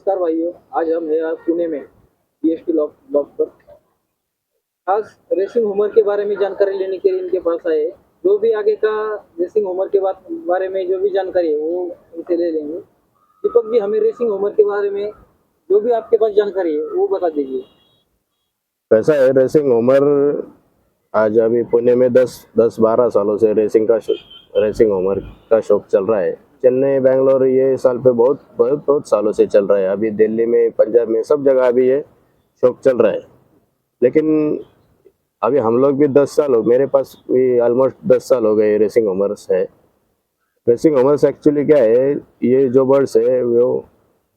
नमस्कार भाइयों। आज हम हैं आज पुणे में बीएसटी लॉक पर खास रेसिंग होमर के बारे में जानकारी लेने के लिए इनके पास आए। जो भी आगे का रेसिंग होमर के बारे में जो भी जानकारी है वो इनसे ले लेंगे। दीपक जी, हमें रेसिंग होमर के बारे में जो भी आपके पास जानकारी है वो बता दीजिए। कैसा है रेसिंग उमर। आज अभी पुणे में 10-12 सालों से रेसिंग उमर का शौक चल रहा है। चेन्नई, बेंगलोर ये साल पे बहुत बहुत बहुत सालों से चल रहा है। अभी दिल्ली में, पंजाब में, सब जगह अभी ये शौक चल रहा है। लेकिन अभी हम लोग भी 10 साल हो, मेरे पास भी ऑलमोस्ट 10 साल हो गए रेसिंग उमर्स है। रेसिंग उमर्स एक्चुअली क्या है, ये जो बर्ड्स है वो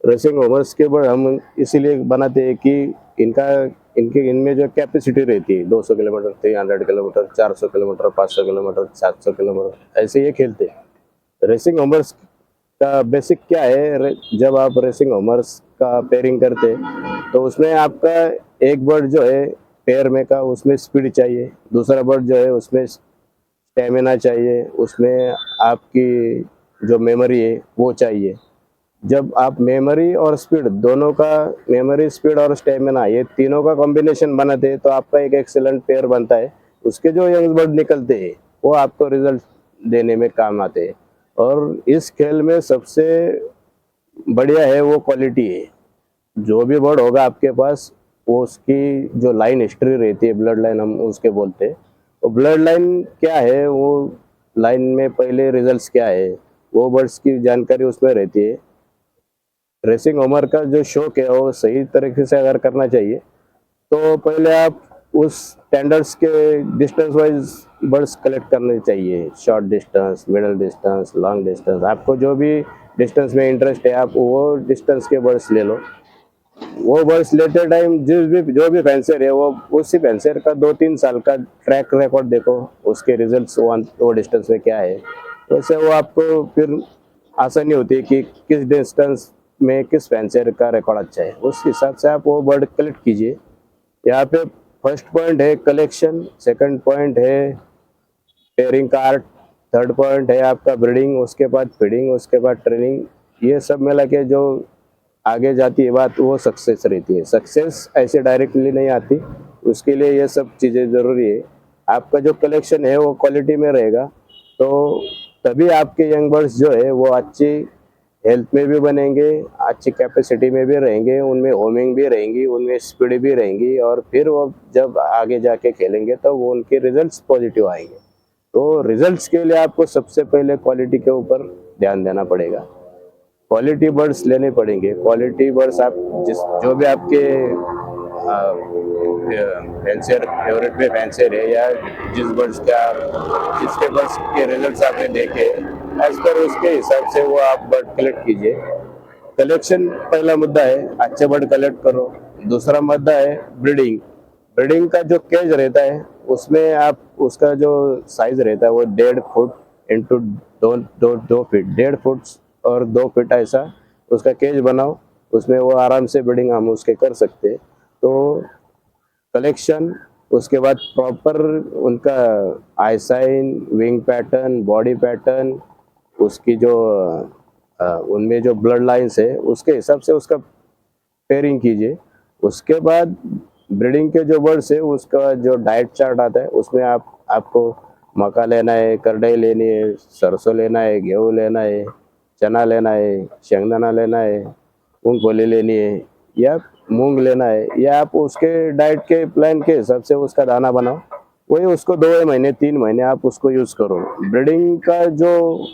रेसिंग ओवर्स के बर्ड हम इसीलिए बनाते हैं कि इनका इनमें जो कैपेसिटी रहती है 200 kilometre, 300 kilometre, 400 kilometre, 500 kilometre, 700 kilometre, ऐसे ये खेलते हैं। रेसिंग ओवर्स का बेसिक क्या है, जब आप रेसिंग ओवर्स का पेयरिंग करते हैं तो उसमें आपका एक बर्ड जो है पेयर में का उसमें स्पीड चाहिए, दूसरा बर्ड जो है उसमें स्टेमिना चाहिए, उसमें आपकी जो मेमोरी है वो चाहिए। जब आप मेमोरी और स्पीड दोनों का, मेमोरी, स्पीड और स्टेमिना, ये तीनों का कॉम्बिनेशन बनाते हैं तो आपका एक एक्सीलेंट पेयर बनता है। उसके जो यंग बर्ड निकलते हैं वो आपको रिजल्ट देने में काम आते हैं। और इस खेल में सबसे बढ़िया है वो क्वालिटी है। जो भी बर्ड होगा आपके पास, वो उसकी जो लाइन हिस्ट्री रहती है, ब्लड लाइन हम उसके बोलते हैं, वो ब्लड लाइन क्या है, वो लाइन में पहले रिजल्ट्स क्या है, वो बर्ड्स की जानकारी उसमें रहती है। रेसिंग उमर का जो शौक है वो सही तरीके से अगर करना चाहिए तो पहले आप उस स्टैंडर्ड्स के डिस्टेंस वाइज बर्ड्स कलेक्ट करने चाहिए। Short distance, middle distance, long distance, आपको जो भी डिस्टेंस में इंटरेस्ट है आप वो डिस्टेंस के बर्ड्स ले लो। वो बर्ड्स लेते टाइम जो भी फेंसर है वो उसी फेंसर का 2-3 साल का ट्रैक रिकॉर्ड देखो, उसके रिजल्ट्स वो डिस्टेंस में क्या है। वैसे वो आपको फिर आसानी होती है कि किस डिस्टेंस में किस फेंसर का रिकॉर्ड अच्छा है, उस हिसाब से आप वो बर्ड कलेक्ट कीजिए। यहाँ पे फर्स्ट पॉइंट है कलेक्शन, सेकंड पॉइंट है पेयरिंग कार्ड, थर्ड पॉइंट है आपका ब्रीडिंग, उसके बाद फीडिंग, उसके बाद ट्रेनिंग। ये सब मिला के जो आगे जाती है बात वो सक्सेस रहती है। सक्सेस ऐसे डायरेक्टली नहीं आती, उसके लिए ये सब चीज़ें ज़रूरी है। आपका जो कलेक्शन है वो क्वालिटी में रहेगा तो तभी आपके यंग बर्ड्स जो है वो अच्छी हेल्थ में भी बनेंगे, अच्छी कैपेसिटी में भी रहेंगे, उनमें होमिंग भी रहेंगी, उनमें स्पीड भी रहेंगी, और फिर वो जब आगे जाके खेलेंगे तो वो उनके रिजल्ट्स पॉजिटिव आएंगे। तो रिजल्ट्स के लिए आपको सबसे पहले क्वालिटी के ऊपर ध्यान देना पड़ेगा। क्वालिटी बर्ड्स लेने पड़ेंगे। क्वालिटी बर्ड्स आप जो भी आपके फैंसर फेवरेट में फैंसर है, या जिस बर्ड्स का जिसके बर्ड्स के रिजल्ट्स आपने देखे, एज पर उसके हिसाब से वो आप बर्ड कलेक्ट कीजिए। कलेक्शन पहला मुद्दा है, अच्छे बर्ड कलेक्ट करो। दूसरा मुद्दा है ब्रीडिंग। ब्रीडिंग का जो केज रहता है उसमें आप उसका जो साइज रहता है वो 1.5 फुट इंटू 2 फीट, 1.5 फुट और 2 फीट ऐसा उसका केज बनाओ। उसमें वो आराम से ब्रीडिंग हम उसके कर सकते हैं। तो कलेक्शन, उसके बाद प्रॉपर उनका eye sign, wing pattern, body pattern, उसकी जो उनमें जो ब्लड लाइंस है उसके हिसाब से उसका पेयरिंग कीजिए। उसके बाद ब्रीडिंग के जो बर्ड्स है उसका जो डाइट चार्ट आता है उसमें आपको मक्का लेना है, करडई लेनी है, सरसों लेना है, गेहूँ लेना है, चना लेना है, शेंगदाना लेना है, मूंगफली लेनी है या मूंग लेना है, या आप उसके डाइट के प्लान के हिसाब से उसका दाना बनाओ। वही उसको 2 महीने 3 महीने आप उसको यूज़ करो। ब्रीडिंग का जो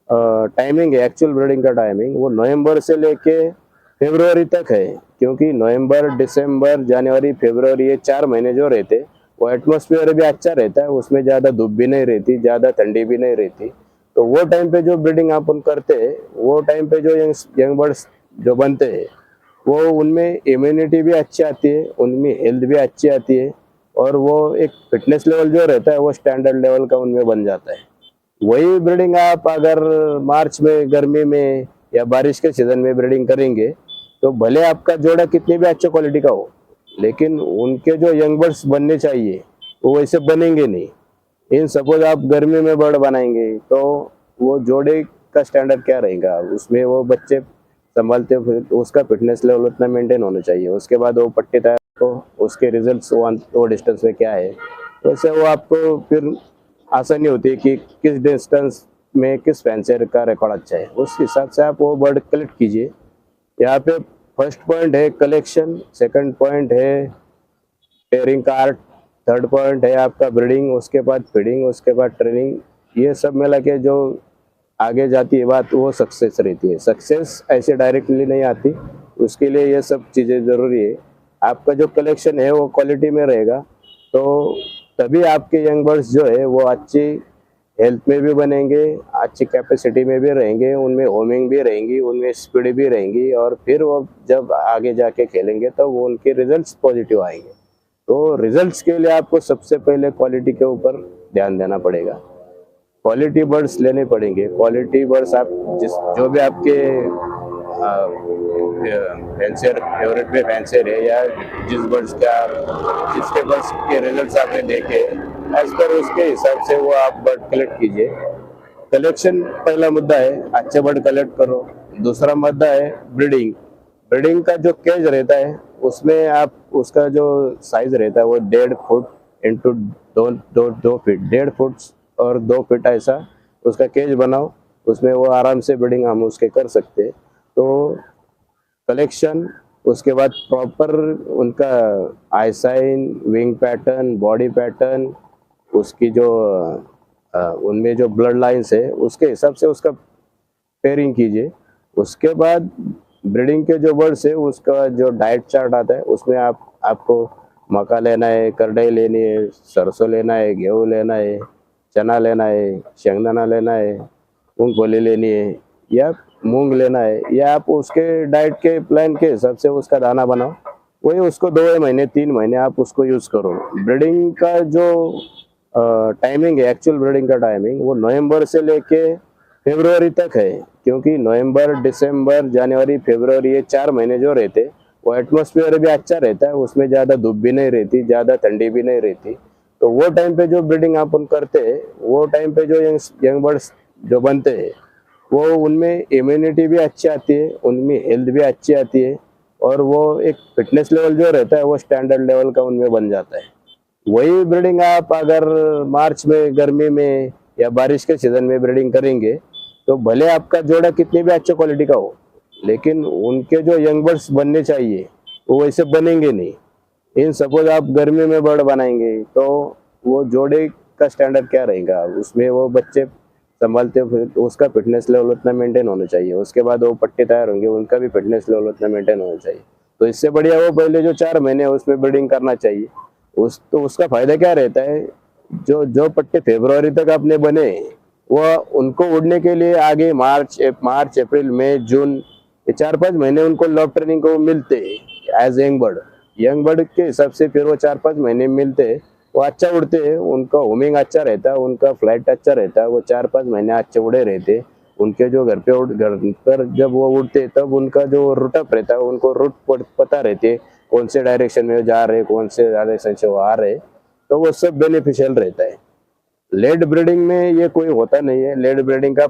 टाइमिंग है, एक्चुअल ब्रीडिंग का टाइमिंग वो नवंबर से लेके फरवरी तक है। क्योंकि नवंबर, दिसंबर, जनवरी, फरवरी ये 4 महीने जो रहते वो एटमॉस्फेयर भी अच्छा रहता है, उसमें ज़्यादा धूप भी नहीं रहती, ज़्यादा ठंडी भी नहीं रहती। तो वो टाइम पे जो ब्रीडिंग अपन करते हैं, वो टाइम पे जो यंग बर्ड्स जो बनते हैं वो उनमें इम्यूनिटी भी अच्छी आती है, उनमें हेल्थ भी अच्छी आती है, और वो एक फिटनेस लेवल जो रहता है वो स्टैंडर्ड लेवल का उनमें बन जाता है। वही ब्रीडिंग आप अगर मार्च में, गर्मी में या बारिश के सीजन में ब्रीडिंग करेंगे तो भले आपका जोड़ा कितनी भी अच्छी क्वालिटी का हो, लेकिन उनके जो यंग बर्ड्स बनने चाहिए वो वैसे बनेंगे नहीं। इन सपोज आप गर्मी में बर्ड बनाएंगे तो वो जोड़े का स्टैंडर्ड क्या रहेगा, उसमें वो बच्चे संभालते हो फिर उसका फिटनेस लेवल उतना मेंटेन होना चाहिए। उसके बाद वो पट्टी तैयार हो, उसके रिजल्ट्स वो डिस्टेंस में क्या है, वैसे वो आपको फिर आसानी होती है कि किस डिस्टेंस में किस फैंसर का रिकॉर्ड अच्छा है, उस हिसाब से आप वो बर्ड कलेक्ट कीजिए। यहाँ पे फर्स्ट पॉइंट है कलेक्शन, सेकंड पॉइंट है पेयरिंग का आर्ट, थर्ड पॉइंट है आपका ब्रीडिंग, उसके बाद फीडिंग, उसके बाद ट्रेनिंग। ये सब मिला के जो आगे जाती है बात वो सक्सेस रहती है। सक्सेस ऐसे डायरेक्टली नहीं आती, उसके लिए ये सब चीज़ें ज़रूरी है। आपका जो कलेक्शन है वो क्वालिटी में रहेगा तो तभी आपके यंग बर्ड्स जो है वो अच्छी हेल्थ में भी बनेंगे, अच्छी कैपेसिटी में भी रहेंगे, उनमें होमिंग भी रहेंगी, उनमें स्पीड भी रहेंगी, और फिर वो जब आगे जाके खेलेंगे तो वो उनके रिजल्ट्स पॉजिटिव आएंगे। तो रिजल्ट्स के लिए आपको सबसे पहले क्वालिटी के ऊपर ध्यान देना पड़ेगा। क्वालिटी बर्ड्स लेने पड़ेंगे। क्वालिटी बर्ड्स आप जो भी आपके फैंसर फेवरेट में फैंसर है या जिसके बर्ड्स के रिजल्ट्स आपने देखे एज पर उसके हिसाब से वो आप बर्ड कलेक्ट कीजिए। कलेक्शन पहला मुद्दा है, अच्छे बर्ड कलेक्ट करो। दूसरा मुद्दा है ब्रीडिंग। ब्रीडिंग का जो केज रहता है उसमें आप उसका जो साइज रहता है वो 1.5 फुट इंटू 2 फीट, 1.5 फुट और 2 फीट ऐसा उसका केज बनाओ, उसमें वो आराम से ब्रीडिंग हम उसके कर सकते हैं। तो कलेक्शन, उसके बाद प्रॉपर उनका eye sign, wing pattern, body pattern, उसकी जो उनमें जो ब्लड लाइंस है उसके हिसाब से उसका पेयरिंग कीजिए। उसके बाद ब्रीडिंग के जो बर्ड्स है उसका जो डाइट चार्ट आता है उसमें आपको मक्का लेना है, करडई लेनी है, सरसों लेना है, गेहूँ लेना है, चना लेना है, शेंगदाना लेना है, मूंगफली लेनी है या मूंग लेना है, या आप उसके डाइट के प्लान के हिसाब से उसका दाना बनाओ, वही उसको 2 महीने 3 महीने आप उसको यूज़ करो। ब्रीडिंग का जो टाइमिंग है, एक्चुअल ब्रीडिंग का टाइमिंग वो नवंबर से लेके फरवरी तक है, क्योंकि नवंबर, दिसंबर, जनवरी, फरवरी ये 4 महीने जो रहते वो एटमॉस्फेयर भी अच्छा रहता है, उसमें ज़्यादा धूप भी नहीं रहती, ज़्यादा ठंडी भी नहीं रहती। तो वो टाइम पे जो ब्रीडिंग अपन करते हैं वो टाइम पे जो यंग बर्ड्स जो बनते हैं वो उनमें इम्यूनिटी भी अच्छी आती है, उनमें हेल्थ भी अच्छी आती है, और वो एक फिटनेस लेवल जो रहता है वो स्टैंडर्ड लेवल का उनमें बन जाता है। वही ब्रीडिंग आप अगर मार्च में, गर्मी में या बारिश के सीजन में ब्रीडिंग करेंगे तो भले आपका जोड़ा कितनी भी अच्छी क्वालिटी का हो, लेकिन उनके जो यंग बर्ड्स बनने चाहिए वो वैसे बनेंगे नहीं। इन सपोज आप गर्मी में बर्ड बनाएंगे तो वो जोड़े का स्टैंडर्ड क्या रहेगा, उसमें वो बच्चे संभालते हो फिर तो उसका फिटनेस लेवल उतना मेंटेन होना चाहिए। उसके बाद वो पट्टे तैयार होंगे, उनका भी फिटनेस लेवल उतना मेंटेन होना चाहिए। तो इससे बढ़िया वो पहले जो 4 महीने है उसमें ब्रीडिंग करना चाहिए। उसका फायदा क्या रहता है, जो पट्टे फरवरी तक आपने बने वो उनको उड़ने के लिए आगे मार्च, अप्रैल, मई, जून ये 4-5 महीने उनको लॉब ट्रेनिंग को मिलते हैं एज यंग बर्ड के हिसाब से। फिर वो 4-5 महीने मिलते हैं, वो अच्छा उड़ते हैं, उनका होमिंग अच्छा रहता है, उनका फ्लाइट अच्छा रहता है, वो 4-5 महीने अच्छे उड़े रहते। उनके जो घर पर जब वो उड़ते तब उनका जो रूट अप रहता है, उनको रूट पता रहती है, कौन से डायरेक्शन में जा रहे, कौन से डायरेक्शन से वो आ रहे, तो वो सब बेनिफिशियल रहता है। लेट ब्रीडिंग में ये कोई होता नहीं है। लेट ब्रीडिंग का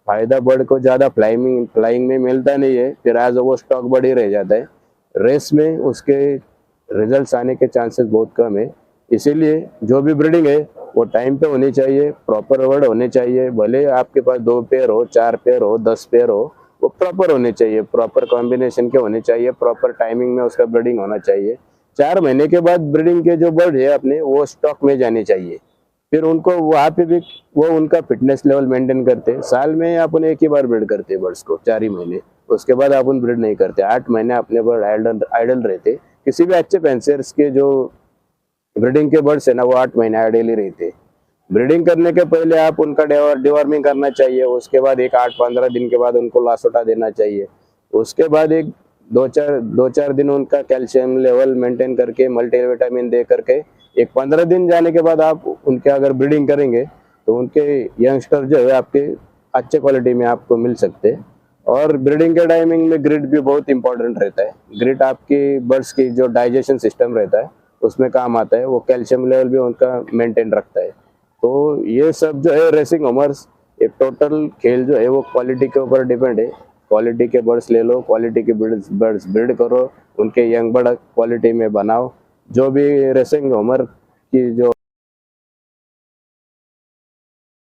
फायदा बर्ड को ज़्यादा फ्लाइंग में मिलता नहीं है, फिर आज वो स्टॉक बर्ड ही रह जाता है। रेस में उसके रिजल्ट्स आने के चांसेस बहुत कम है। इसीलिए जो भी ब्रीडिंग है वो टाइम पे होनी चाहिए, प्रॉपर बर्ड होने चाहिए। भले आपके पास 2 पेयर हो, 4 पेयर हो, 10 पेयर हो, वो प्रॉपर होने चाहिए, प्रॉपर कॉम्बिनेशन के होने चाहिए, प्रॉपर टाइमिंग में उसका ब्रीडिंग होना चाहिए। 4 महीने के बाद ब्रीडिंग के जो बर्ड है अपने वो स्टॉक में जाने चाहिए। फिर उनको वहाँ पे भी वो उनका फिटनेस लेवल मेंटेन करते हैं। साल में अपन एक ही बार ब्रीड करते हैं बर्ड्स को, 4 ही महीने, उसके बाद अपन ब्रीड नहीं करते। 8 महीने अपने बर्ड आइडल रहते। किसी भी अच्छे फैंसियर्स के जो ब्रीडिंग के बर्ड्स है ना वो 8 महीने आइडल ही रहते। ब्रीडिंग करने के पहले आप उनका डिवॉर्मिंग करना चाहिए, उसके बाद एक 8-15 दिन के बाद उनको लासोटा देना चाहिए। उसके बाद एक 2-4 दिन उनका कैल्शियम लेवल मेंटेन करके, मल्टीविटामिन दे करके, एक 15 दिन जाने के बाद आप उनके अगर ब्रीडिंग करेंगे तो उनके यंगस्टर जो है आपके अच्छे क्वालिटी में आपको मिल सकते हैं। और ब्रीडिंग के टाइमिंग में ग्रिड भी बहुत इंपॉर्टेंट रहता है। ग्रिड आपकी बर्ड्स की जो डाइजेशन सिस्टम रहता है उसमें काम आता है, वो कैल्शियम लेवल भी उनका मेंटेन रखता है। तो ये सब जो है रेसिंग होमर्स, एक टोटल खेल जो है वो क्वालिटी के ऊपर डिपेंड है। क्वालिटी के बर्ड्स ले लो, क्वालिटी के बर्ड्स ब्रीड करो, उनके यंग बर्ड क्वालिटी में बनाओ। जो भी रेसिंग होमर की जो